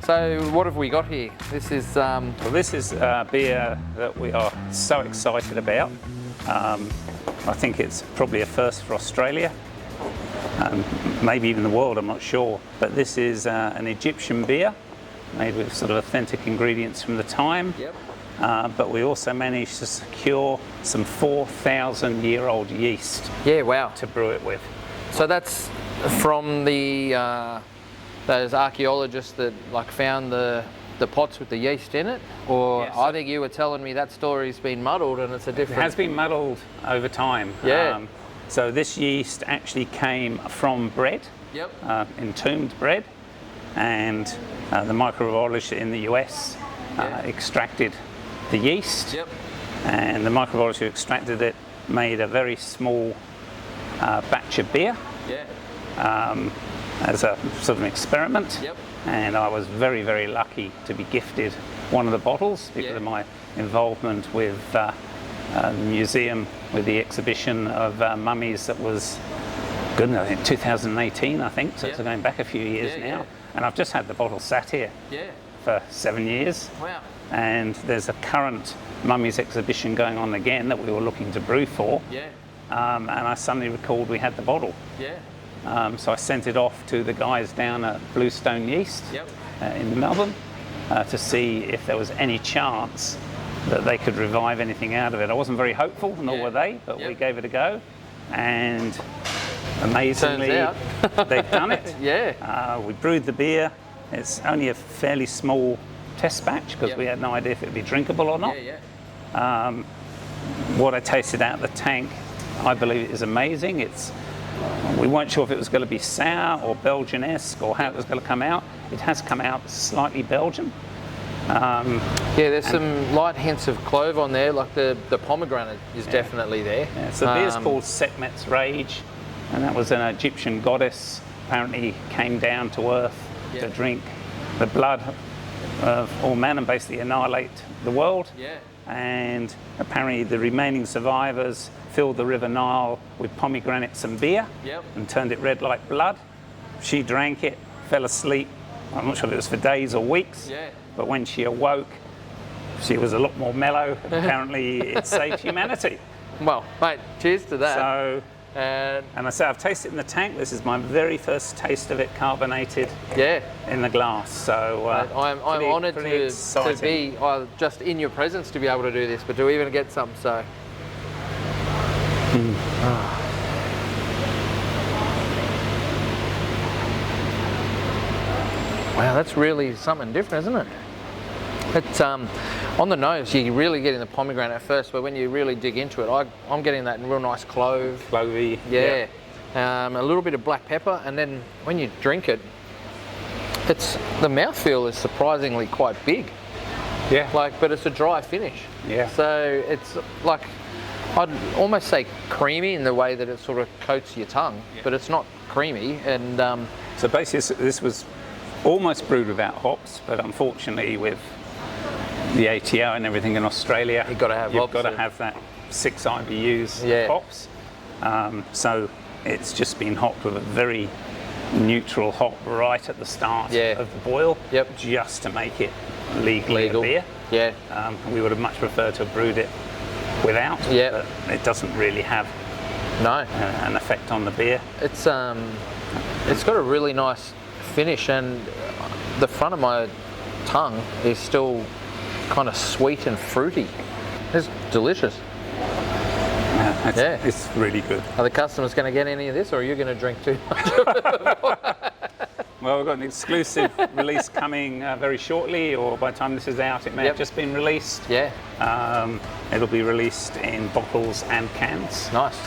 So what have we got here? This is Well, this is beer that we are so excited about. I think it's probably a first for Australia, maybe even the world, I'm not sure. But this is an Egyptian beer made with sort of authentic ingredients from the time. Yep. But we also managed to secure some 4,000-year-old yeast. Yeah, wow. To brew it with. So that's from the those archaeologists that like found the pots with the yeast in it, or Yes. I think you were telling me that story's been muddled and it's a different. It has been muddled over time. Yeah. So this yeast actually came from bread, Yep. entombed bread, and the microbiologist in the US extracted the yeast, Yep. and the microbiologist who extracted it made a very small batch of beer Yeah. as a sort of an experiment. Yep. And I was very, very lucky to be gifted one of the bottles because of my involvement with the museum, with the exhibition of mummies that was, goodness, in 2018, I think, so it's going back a few years now. Yeah. And I've just had the bottle sat here Yeah. for 7 years. Wow. And there's a current mummies exhibition going on again that we were looking to brew for. Yeah. And I suddenly recalled we had the bottle. Yeah. So I sent it off to the guys down at Bluestone Yeast Yep. in Melbourne to see if there was any chance that they could revive anything out of it. I wasn't very hopeful, nor were they, but we gave it a go. And amazingly, Turns they've done it. Yeah. We brewed the beer. It's only a fairly small test batch because we had no idea if it would be drinkable or not. Yeah. What I tasted out of the tank, I believe, is amazing. We weren't sure if it was going to be sour or Belgian-esque or how it was going to come out. It has come out slightly Belgian. Yeah, there's some light hints of clove on there, like the pomegranate is definitely there. Yeah, so the beer's called Sekhmet's Rage, and that was an Egyptian goddess, apparently came down to earth to drink the blood of all men and basically annihilate the world. Yeah. And apparently the remaining survivors filled the River Nile with pomegranates and beer and turned it red like blood. She drank it, fell asleep. I'm not sure if it was for days or weeks, but when she awoke, she was a lot more mellow. Apparently it saved humanity. Well, mate, cheers to that. So, and I say I've tasted it in the tank. This is my very first taste of it carbonated in the glass. So I'm honoured to be just in your presence to be able to do this, but to even get some, so. Wow, that's really something different, isn't it? It's on the nose, you're really getting the pomegranate at first, but when you really dig into it, I'm getting that real nice clove. Clovey. Yeah. A little bit of black pepper, and then when you drink it, the mouthfeel is surprisingly quite big. Yeah. But it's a dry finish. Yeah. So it's like, I'd almost say creamy in the way that it sort of coats your tongue, but it's not creamy. And so basically, this was almost brewed without hops, but unfortunately, with the ATO and everything in Australia, you've got to have that 6 IBUs of hops. So it's just been hopped with a very neutral hop right at the start of the boil, just to make it legally a beer. Yeah. We would have much preferred to have brewed it without, but it doesn't really have an effect on the beer. It's got a really nice finish, and the front of my tongue is still kind of sweet and fruity. It's delicious. It's really good. Are the customers going to get any of this, or are you going to drink too much of it? Well, we've got an exclusive release coming very shortly, or by the time this is out, it may have just been released. Yeah. It'll be released in bottles and cans. Nice.